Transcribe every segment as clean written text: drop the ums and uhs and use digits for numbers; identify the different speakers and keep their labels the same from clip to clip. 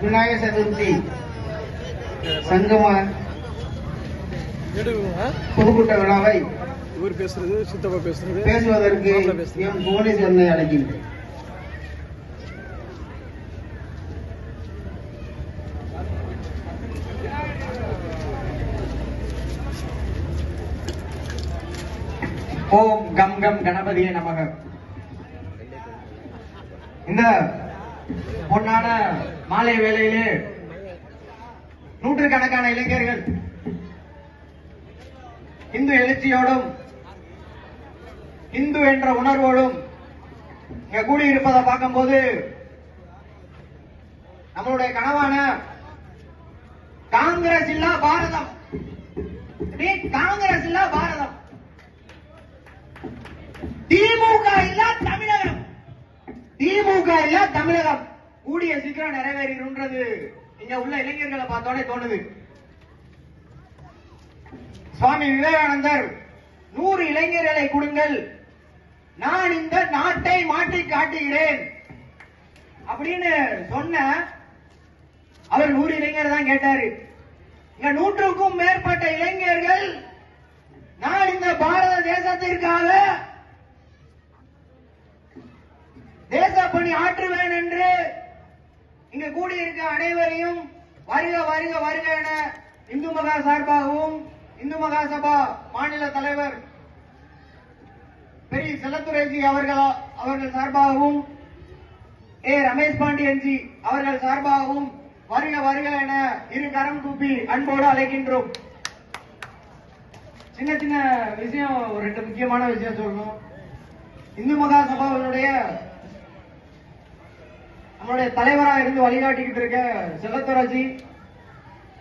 Speaker 1: விநாயகர் சதுர்த்தி சங்கம பொதுக்கூட்ட விழாவை பேசுவதற்கு எம் புவனேஸ்வரனை அழைக்கின்றேன். ஓம் கம் கம் கணபதியே நமக. இந்த பொன்னான மாலை வேளையிலே நூற்றுக்கணக்கான இளைஞர்கள் இந்து எழுச்சியோடும் இந்து என்ற உணர்வோடும் இங்க கூடியிருப்பதை பார்க்கும்போது நம்மளுடைய கனவான காங்கிரஸ் இல்லா பாரதம், காங்கிரஸ் இல்லா பாரதம், திமுக இல்லா தமிழகம், திமுக இல்லா தமிழகம் கூடிய சீக்கிரம் நிறைவேறின்றது இங்க உள்ள இளைஞர்களை பார்த்தோன்னே தோணுது. சுவாமி விவேகானந்தர் 100 இளைஞர்களை கொடுங்கள், நான் இந்த நாட்டை மாற்றி காட்டுகிறேன் அப்படின்னு சொன்ன அவர் 100 இளைஞர் தான் கேட்டாரு. இங்க 100க்கும் மேற்பட்ட இளைஞர்கள் நான் இந்த பாரத தேசத்திற்காக தேச பணி ஆற்றுவேன் என்று இங்கு கூடியிருக்க அனைவரையும் வருக வருக வருக என இந்து மகா சார்பாகவும் இந்து மகா சபா மாநில தலைவர் பெரிய செல்லத்துரைஜி அவர்கள் சார்பாகவும் ரமேஷ் பாண்டியன்ஜி அவர்கள் சார்பாகவும் வருக வருக என இரு கரம் கூப்பி அன்போடு அழைக்கின்றோம். சின்ன சின்ன விஷயம், 2 முக்கியமான விஷயம் சொல்லணும். இந்து மகா சபாவினுடைய நம்மளுடைய தலைவரா இருந்து வழிகாட்டிக்கிட்டு இருக்க செல்லத்துரைஜி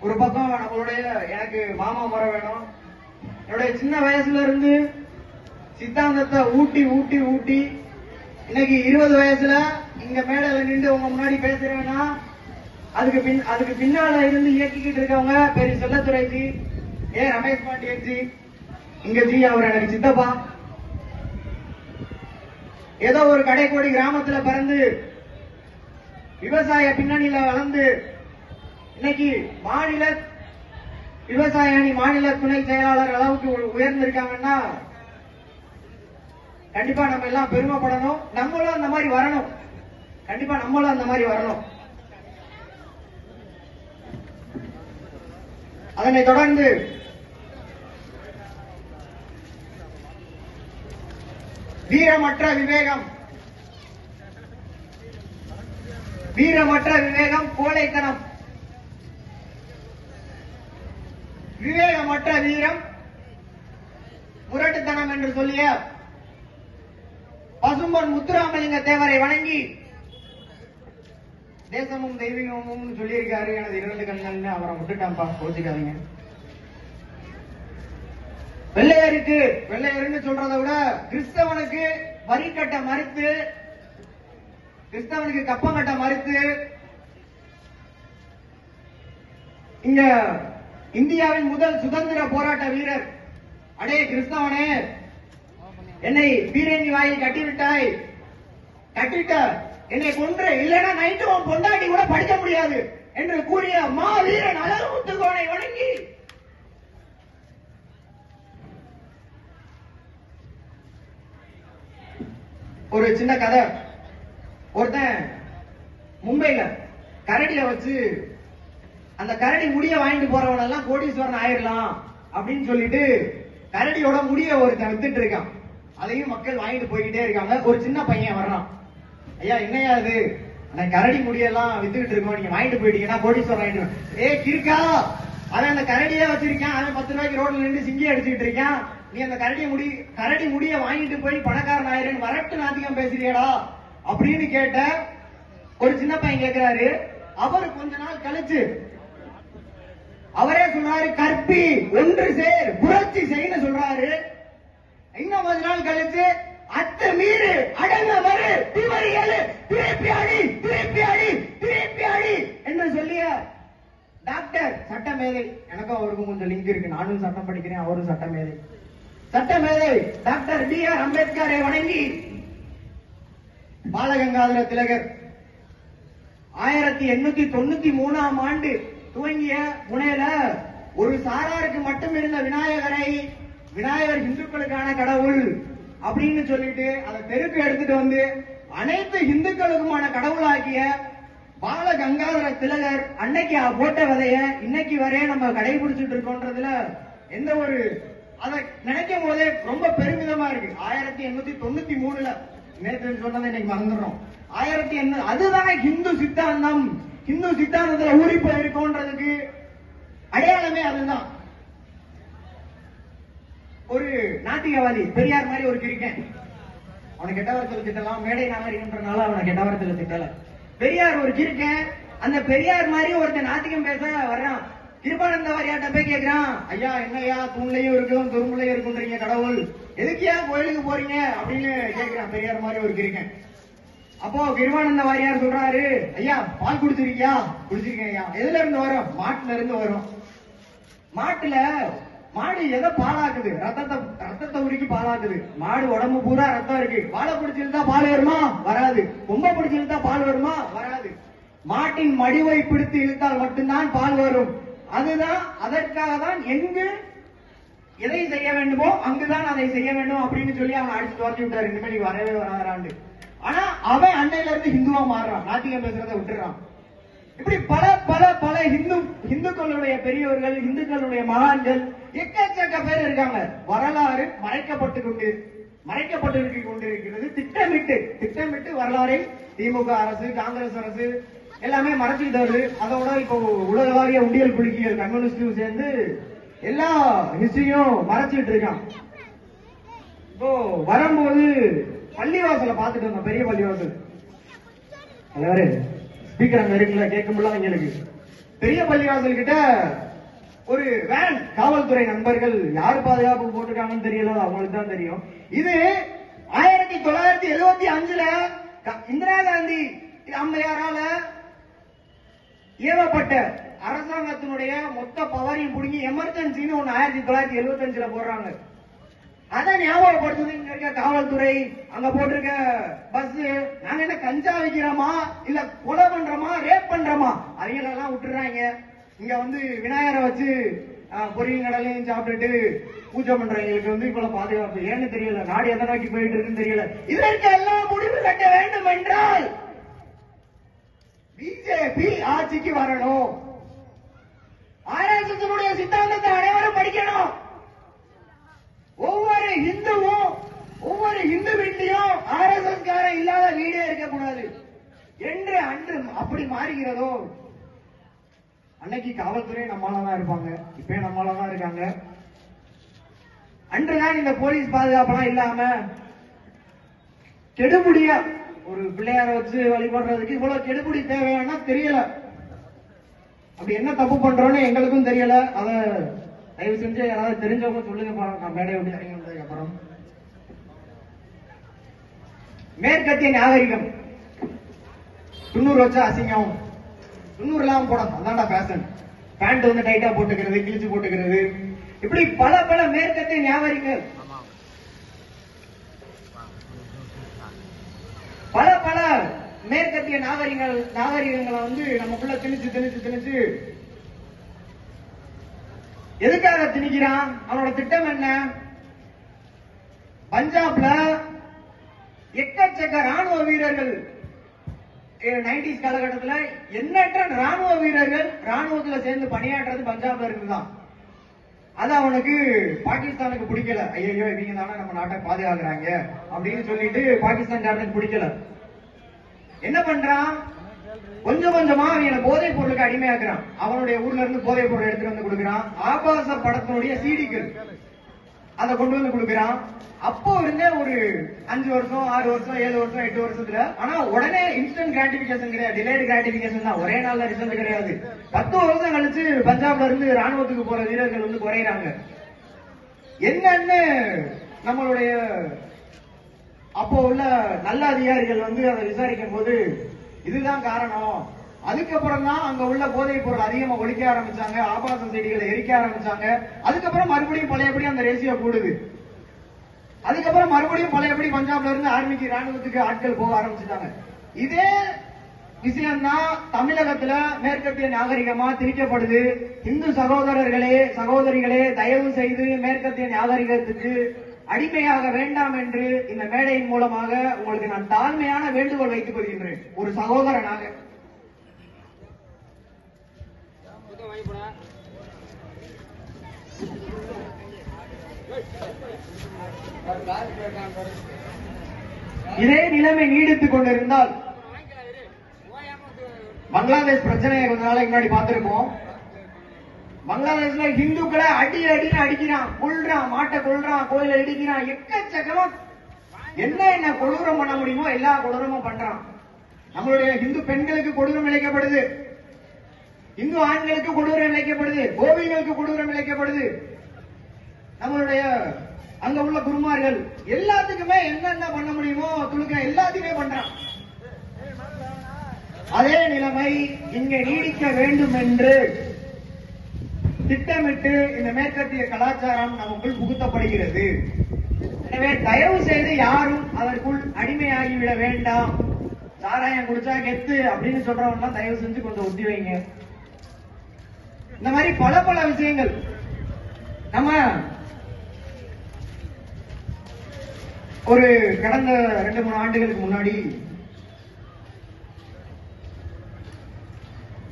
Speaker 1: ஒரு பக்கம் நம்மளுடைய எனக்கு மாமா முறை வேணும். என்னுடைய சின்ன வயசுல இருந்து சித்தாந்தத்தை ஊட்டி ஊட்டி ஊட்டி இன்னைக்கு 20 வயசுல இங்க மேடையில நின்று உங்க முன்னாடி பேசுறேன்னா அதுக்கு பின்னால இருந்து இயக்கிக்கிட்டு இருக்கவங்க பெரிய செல்லத்துரைஜி, ரமேஷ் பாண்டியன்ஜி, இங்க ஜி அவர் எனக்கு சித்தப்பா. ஏதோ ஒரு கடைக்கோடி கிராமத்துல பிறந்து விவசாய பின்னணியில வளர்ந்து இன்னைக்கு மாநில விவசாய அணி மாநில துணை செயலாளர் அளவுக்கு உயர்ந்திருக்காங்கன்னா கண்டிப்பா நம்ம எல்லாம் பெருமைப்படணும். நம்மளும் அந்த மாதிரி வரணும், கண்டிப்பா நம்மளும் அந்த மாதிரி வரணும். அதனை தொடர்ந்து வீரமற்ற விவேகம், வீரமற்ற விவேகம் கோழைத்தனம், விவேகமற்ற வீரம் முரட்டுத்தனம் என்று சொல்லிய பசும்பொன் முத்துராமலிங்க தேவரை வணங்கி தேசமும் தெய்வீகமும் சொல்லியிருக்காரு. எனது 2 கண்கள் அவரை விட்டுட்டான்பா, கோச்சிக்காதீங்க. வெள்ளையருன்னு சொல்றதை விட கிறிஸ்தவனுக்கு வரி கட்ட மறுத்து, கிறிஸ்தவனுக்கு கப்பம் கட்ட மறுத்து இங்க இந்தியாவின் முதல் சுதந்திர போராட்ட வீரர், அடே கிறிஸ்தவனே என்னை பீரங்கி வாயில் கட்டிவிட்டாய், கட்டிட்ட என்னை கொன்று, இல்லைன்னா நைட்டு உன் பொண்டாட்டி கூட படிக்க முடியாது என்று கூறிய மாவீரன் அழகுமுத்துக்கோனை வணங்கி ஒரு சின்ன கதை. ஒருத்தன் மும்பைல கரடியை வச்சு அந்த கரடி முடிய வாங்கிட்டு போறவன் எல்லாம் கோடீஸ்வரன் ஆயிரலாம் அப்படின்னு சொல்லிட்டு கரடியோட முடிய ஒருத்தன் வித்துட்டு இருக்கான். அதையும் மக்கள் வாங்கிட்டு போய்கிட்டே இருக்காங்க. ஒரு சின்ன பையன் வர்றான், ஐயா என்னையா அது, கரடி முடியெல்லாம் வித்துக்கிட்டு இருக்கோம், நீங்க வாங்கிட்டு போயிட்டீங்கன்னா கோடீஸ்வரன் ஆயிட்டு. கிருக்கா, அவன் அந்த கரடியே வச்சிருக்கான், அவன் 10 ரூபாய்க்கு ரோட்ல நின்று சிங்கி அடிச்சுட்டு இருக்கான், நீ அந்த கரடி முடிய வாங்கிட்டு போய் பணக்காரன் ஆயிரன்னு வரட்டு நாத்திகம் பேசுறியடா அப்படின்னு கேட்ட ஒரு சின்ன பையன் கேட்கிறாரு. அவரு கொஞ்ச நாள் கழிச்சு அவரே சொல்றாரு, கற்பி ஒன்று சேர் புரட்சி செய்யு சொல்றாரு. இன்னும் கொஞ்ச நாள் கழிச்சு அத்து மீறு அடங்க வரு திவரியலு திருப்பி அடி திருப்பி அடி திருப்பி அடி என்று சொல்லிய டாக்டர் சட்டமேதை, எனக்கும் அவருக்கும் கொஞ்சம் லிங்க் இருக்கு, நானும் சட்டம் படிக்கிறேன், அவரும் சட்டமேதை, சட்டமேதை டாக்டர் B.R. அம்பேத்கரை வணங்கி பாலகங்காதர திலகர் 1893ஆம் ஆண்டு துவங்கிய புனேல ஒரு சாராருக்கு மட்டும் இருந்த விநாயகர் இந்துக்களுக்கான கடவுள் அப்படின்னு சொல்லிட்டு அதை தெருக்கு எடுத்துட்டு வந்து அனைத்து இந்துக்களுக்குமான கடவுளாக்கிய பால கங்காதர திலகர் அன்னைக்கு போட்ட விதைய இன்னைக்கு வரைய நம்ம கடைபிடிச்சிட்டு இருக்கோன்றதுல எந்த ஒரு அதை நினைக்கும் போதே ரொம்ப பெருமிதமா இருக்கு. 1893ல நேற்று சொன்னதை இன்னைக்கு மறந்துடுறோம். அதுதான் ஹிந்து சித்தாந்தம். ஹிந்து சித்தாந்தத்துல ஊறி போயிருக்கோன்றதுக்கு அடையாளமே அதுதான். ஒரு நாத்திகவாதி பெரியார் மாதிரி ஒரு கிரிக்கன், அவனை கெட்டவரத்தில் திட்டலாம், மேடை நாகரிகம்ன்றனால அவனை கெட்டவரத்தில் திட்டல. பெரியார் ஒரு கிரிக்கன், அந்த பெரியார் மாதிரி ஒருத்தன் நாத்திகம் பேச வர்றான். கிருபானந்த வாரியார்ட்ட போய் கேட்கிறான், ஐயா என்னையா தூண்லையும் இருக்கும் துரும்புலையும் இருக்குன்றீங்க கடவுள், எதுக்கியா கோயிலுக்கு போறீங்க அப்படின்னு கேட்கிறான் பெரியார் மாதிரி ஒரு கிரிக்கன். அப்போ கிருபானந்த வாரியார் சொல்றாரு, ஐயா பால் குடிச்சிருக்கியா? குடிச்சிருக்கேன் ஐயா. எதுல இருந்து வரும்? மாட்டுல இருந்து வரும். மாடு எதை பாலாக்குது? ரத்தத்தை உருக்கி பாலாக்குது. மாடு உடம்பு பூரா ரத்தம் இருக்கு. பாலை பிடிச்சிருந்தா பால் வருமா? வராது. கொம்பை பிடிச்சிருந்தா பால் வருமா? வராது. மாட்டின் மடிவை பிடித்து இழுத்தால் மட்டும்தான் பால் வரும். அதுதான், அதற்காக தான் எங்கு எதை செய்ய வேண்டுமோ அங்குதான் அதை செய்ய வேண்டும் அப்படின்னு சொல்லி அவன் அடிச்சு துரத்தி விட்டாரு. இனிமேல் வரவே வராதாண்டு. ஆனா அவன் அன்னையில இருந்து ஹிந்துவா மாறுறான், நாத்திகம் பேசுறதை விட்டுறான். இப்படி பல பல பல இந்துக்களுடைய பெரியவர்கள், இந்துக்களுடைய மகான்கள் எக்கச்சக்க பேர் இருக்காங்க. வரலாறு மறைக்கப்பட்டு கொண்டிருக்கிறது. திட்டமிட்டு வரலாறை திமுக அரசு, காங்கிரஸ் அரசு எல்லாமே மறைச்சிட்டு வருது. அதோட இப்போ உலகளாவிய உண்டியல் குலுக்கிகள் கம்யூனிஸ்டும் சேர்ந்து எல்லா ஹிஸ்டரியும் மறைச்சிட்டு இருக்கான். இப்போ வரும்போது பள்ளிவாசல பாத்துட்டு வந்தோம், பெரிய பள்ளிவாசல். அதாவது ஸ்பீக்கர் அங்க இருக்குல்ல, கேட்க முடியல எங்களுக்கு. பெரிய பள்ளிவாசல் கிட்ட ஒரு வேன், காவல்துறை நண்பர்கள் யாரு பாதுகாப்பு போட்டிருக்காங்கன்னு தெரியல, அவங்களுக்கு தான் தெரியும். இது 1975ல இந்திரா காந்தி அம்மையாரால ஏவப்பட்ட அரசாங்கத்தினுடைய மொத்த பவரையும் புடுங்கி எமர்ஜென்சின்னு ஒண்ணு 1975ல போடுறாங்க. அதை ஞாபகப்படுத்துது இருக்க காவல்துறை. அங்க போட்டிருக்க பஸ், நாங்க என்ன கஞ்சா வைக்கிறோமா இல்ல கொலை பண்றோமா ரேப் பண்றோமா அவங்களெல்லாம் விட்டுறாங்க. இங்க வந்து விநாயகரை வச்சு பொரியல் கடலையும் சாப்பிட்டுட்டு பூஜை பண்றவங்களுக்கு வந்து இவ்வளவு பாதுகாப்பு ஏன்னு தெரியல. நாடு எதை நோக்கி போயிட்டு இருக்குன்னு தெரியல. இதற்கு எல்லாம் முடிவு கட்ட வேண்டும் என்றால் பிஜேபி ஆட்சிக்கு வரணும். ஆர்எஸ்எஸ் சித்தாந்தத்தை அனைவரும் படிக்கணும். ஒவ்வொரு இந்து வீட்டையும் ஆர்எஸ்எஸ் காரன் இல்லாத வீடே இருக்கக்கூடாது என்று அன்று அப்படி மாறுகிறதோ அன்னைக்கு காவல்துறை நம்மளாதான் இருப்பாங்க, இப்ப நம்மளாதான் இருக்காங்க. அன்றுதான் இந்த போலீஸ் பாதுகாப்பெல்லாம் இல்லாம கெடுபுடியா ஒரு பிள்ளையார வச்சு வழிபடுறதுக்கு இவ்வளவு கெடுபுடி தேவையானா தெரியல. அப்படி என்ன தப்பு பண்றோம்னு எங்களுக்கும் தெரியல. அத தயவு செஞ்சு யாராவது தெரிஞ்சவங்க சொல்லுங்க. நான் மேடை விட்டு இறங்கி வந்ததுக்கு அப்புறம் மேற்கத்திய நாகரிகம் 90 வச்சா அசிங்கம், 90 எல்லாம் போடணும், அதான்டா ஃபேஷன். பேண்ட் வந்து டைட்டா போட்டுக்கிறது, கிழிச்சு போட்டுக்கிறது, இப்படி பல பல மேற்கத்திய நாகரிகங்கள், பல பல மேற்கத்திய நாகரிகங்களை வந்து நமக்குள்ள திணிச்சு எதுக்காக திணிக்கிறான்? அவனோட திட்டம் என்ன? பஞ்சாப்ல எக்கச்சக்க ராணுவ வீரர்கள் 90s காலகட்டத்தில் எண்ணற்ற ராணுவ வீரர்கள் ராணுவத்தில் சேர்ந்து பணியாற்றுறது பஞ்சாப்ல இருந்துதான். அது அவனுக்கு பாகிஸ்தானுக்கு பிடிக்கல. ஐயோ இவங்க தானே நம்ம நாட்டை பாதுகாக்கிறாங்க அப்படின்னு சொல்லிட்டு பாகிஸ்தான் பிடிக்கல. என்ன பண்றான்? கொஞ்சம் கொஞ்சமா அவனை போதைப் பொருளுக்கு அடிமையாக்குறான். அவனுடைய ஊர்ல இருந்து போதைப் பொருள் எடுத்துட்டு வந்து கொடுக்கிறான். ஆபாச படத்தினுடைய சீடிகள் அதை கொண்டு வந்து கொடுக்கிறான். அப்போ இருந்தே ஒரு 5 வருஷம் 6 வருஷம் 7 வருஷம் 8 வருஷத்துல, ஆனா உடனே இன்ஸ்டன்ட் கிராட்டிபிகேஷன் கிடையாது, டிலேடு கிராட்டிபிகேஷன் தான். ஒரே நாள்ல ரிசல்ட் கிடையாது. 10 வருஷம் கழிச்சு பஞ்சாப்ல இருந்து ராணுவத்துக்கு போற வீரர்கள் வந்து குறையிறாங்க. என்னன்னு நம்மளுடைய அப்போ உள்ள நல்ல அதிகாரிகள் வந்து அதை விசாரிக்கும் போது இதுதான் காரணம். அதுக்கப்புறம் தான் அங்க உள்ள போதைப் பொருள் அதிகமா ஒழிக்க ஆரம்பிச்சாங்க, ஆபாச செடிகளை எரிக்க ஆரம்பிச்சாங்க. அதுக்கப்புறம் மறுபடியும் பழையபடி அந்த ரேசியோ கூடுது. அதுக்கப்புறம் மறுபடியும் பழையபடி பஞ்சாப்ல இருந்து ஆர்மிக்கு ராணுவத்துக்கு ஆட்கள் போக ஆரம்பிச்சுட்டாங்க. இதே விஷயம்தான் தமிழகத்துல மேற்கத்திய நாகரிகமா திணிக்கப்படுது. இந்து சகோதரர்களே சகோதரிகளே, தயவு செய்து மேற்கத்திய நாகரிகத்துக்கு அடிமையாக வேண்டாம் என்று இந்த மேடையின் மூலமாக உங்களுக்கு நான் தாழ்மையான வேண்டுகோள் வைத்துக் கொள்கின்றேன். ஒரு சகோதரனாக இதே நிலைமை நீடித்துக் கொண்டிருந்தால், பங்களாதேஷ் பிரச்சனையை கொஞ்ச நாளைக்கு முன்னாடி பார்த்திருப்போம். பங்களாதேஷ்ல இந்துக்களை அடின்னு அடிக்கிறான், கொள்றான், மாட்டை கொள்றான், கோயிலை இடிக்கிறான், எக்கச்சக்கமா என்ன கொடூரம் பண்ண முடியுமோ எல்லா கொடூரமும் பண்றான். நம்மளுடைய இந்து பெண்களுக்கு கொடூரம் இழைக்கப்படுது, இந்து ஆண்களுக்கு கொடூரம் இழைக்கப்படுது, கோவில்களுக்கு கொடூரம் இழைக்கப்படுது. நம்மளுடைய அங்க உள்ள குருமார்கள் எல்லாத்துக்குமே என்னென்ன பண்ண முடியுமோ துளுக்க எல்லாத்தையுமே பண்றான். அதே நிலைமை இங்கே நீடிக்க வேண்டும் என்று திட்டமிட்டு இந்த மேற்கத்திய கலாச்சாரம் நமக்குள் புகுத்தப்படுகிறது. எனவே தயவு செய்து யாரும் அதற்குள் அடிமையாகிவிட வேண்டாம். சாராயம் குடிச்சா கெத்து அப்படின்னு சொல்றவங்க தயவு செஞ்சு கொஞ்சம் ஒத்தி வைங்க. இந்த மாதிரி பல விஷயங்கள் நம்ம ஒரு கடந்த 2-3 ஆண்டுகளுக்கு முன்னாடி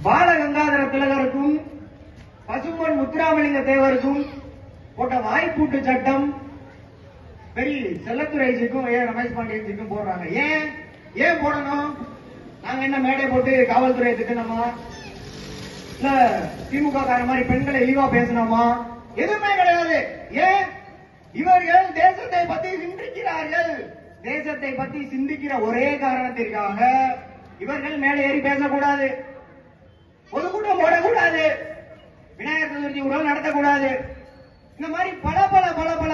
Speaker 1: பாலகங்காதர திலகருக்கும் பசும்பொன் முத்துராமலிங்க தேவருக்கும் போட்ட வாய்ப்பூட்டு சட்டம் பெரிய செல்லத்துறைஜிக்கும் ரமேஷ் பாண்டியன்ஜிக்கும் போடுறாங்க. ஏன் போடணும்? நாங்க என்ன மேடை போட்டு காவல்துறையை திட்டணுமா, இல்ல திமுக கார மாதிரி பெண்களை இழிவா பேசணுமா? எதுவுமே கிடையாது. ஏன்? இவர்கள் தேசத்தை பத்தி சிந்திக்கிறார்கள். தேசத்தை பத்தி சிந்திக்கிற ஒரே காரணத்திற்காக இவர்கள் மேலே ஏறி பேசக்கூடாது, பொதுக்கூட்டம் போடக்கூடாது, விநாயகர் சதுர்த்தி உறவு நடத்தக்கூடாது. இந்த மாதிரி பல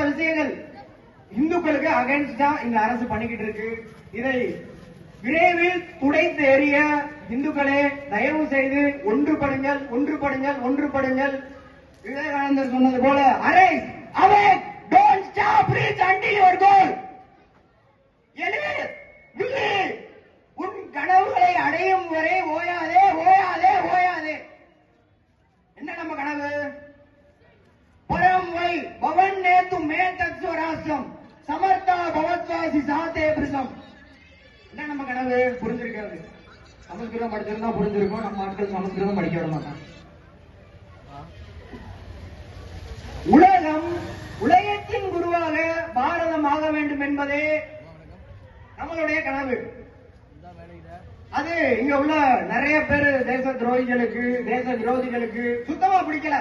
Speaker 1: விஷயங்கள் இந்துக்களுக்கு அகைன்ஸ்டா இந்த அரசு பண்ணிக்கிட்டு இருக்கு. இதை விரைவில் துடைத்து எறிய இந்துக்களே தயவு செய்து ஒன்றுபடுங்கள். விவேகானந்தர் சொன்னது போல arise awake don't stop reach until your goal. உன் கனவுகளை அடையும் வரை ஓயாதே. என்ன நம்ம கனவு? பரம் வை பவன் நேத்து மே தத்வராசம் சமர்த்தா பவத்வாசி சாதே பிரிசம். என்ன நம்ம கனவு? புரிஞ்சிருக்காது. சமஸ்கிருதம் படிச்சிருந்தா புரிஞ்சிருக்கும். நம்ம மக்கள் சமஸ்கிருதம் படிக்க விட மாட்டாங்க. உலகத்தின் குருவாக பாரதம் ஆக வேண்டும் என்பதே நம்மளுடைய கனவு. அது இங்க உள்ள நிறைய பேர் தேச துரோகிகளுக்கு, தேச விரோதிகளுக்கு சுத்தமா பிடிக்கல.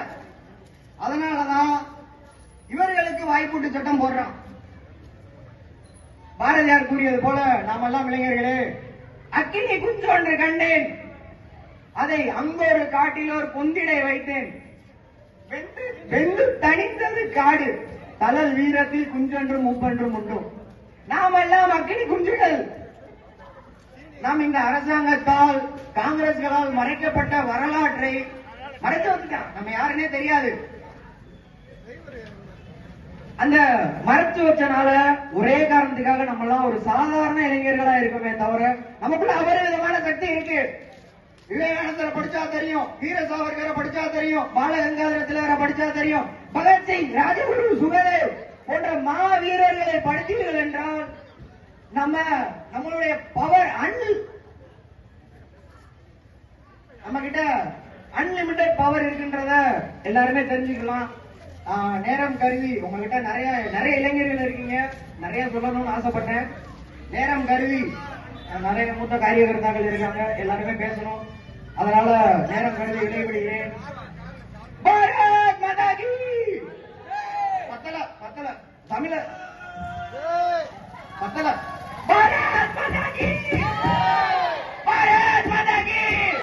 Speaker 1: அதனாலதான் இவர்களுக்கு வாய்ப்பூட்டு சட்டம் போடுறான். பாரதியார் கூறியது போல நாமெல்லாம் இளைஞர்களே, அக்கினி குஞ்சொன்று கண்டேன், அதை அங்கொரு காட்டிலோர் பொந்திடை வைத்தேன், வெந்து தனித்தது காடு, தலல் வீரத்தில் குஞ்சொன்றும் மூப்பொன்றும் உண்டும். நாம் எல்லாம் அக்கினி குஞ்சுகள். நாம் இந்த அரசாங்கத்தால், காங்கிரஸ்களால் மறைக்கப்பட்ட வரலாற்றை மறைத்து வச்சுட்டான். நம்ம யாருன்னே தெரியாது. அந்த மறைச்சு வச்சனால ஒரே காரணத்துக்காக நம்ம எல்லாம் ஒரு சாதாரண இளைஞர்களா இருக்கமே தவிர நமக்குள்ள அபரிவிதமான சக்தி இருக்கு. விவேகானந்தரை படிச்சா தெரியும், வீர சாவர்கரை படிச்சா தெரியும், பாலகங்காதர திலகரை படிச்சா தெரியும், பகத்சிங், ராஜகுரு, சுகதேவ் போன்ற மாவீரர்களை படித்தீர்கள் என்றால் நம்மளுடைய பவர் நம்ம கிட்ட அன்லிமிட்டெட் பவர் இருக்கின்றத எல்லாருமே தெரிஞ்சுக்கலாம். நேரம் கருதி உங்ககிட்ட நிறைய இளைஞர்கள் இருக்கீங்க, நிறைய சொல்லணும்னு ஆசைப்பட்டேன். நேரம் கருதி நிறைய மூத்த காரியகர்த்தாக்கள் இருக்காங்க, எல்லாருமே பேசணும். அதனால நேரம் கருதி விடைபெறுகிறேன். பாரத் மாதா கி பத்தல தமிழ பத்தல பாரத் மாதா கி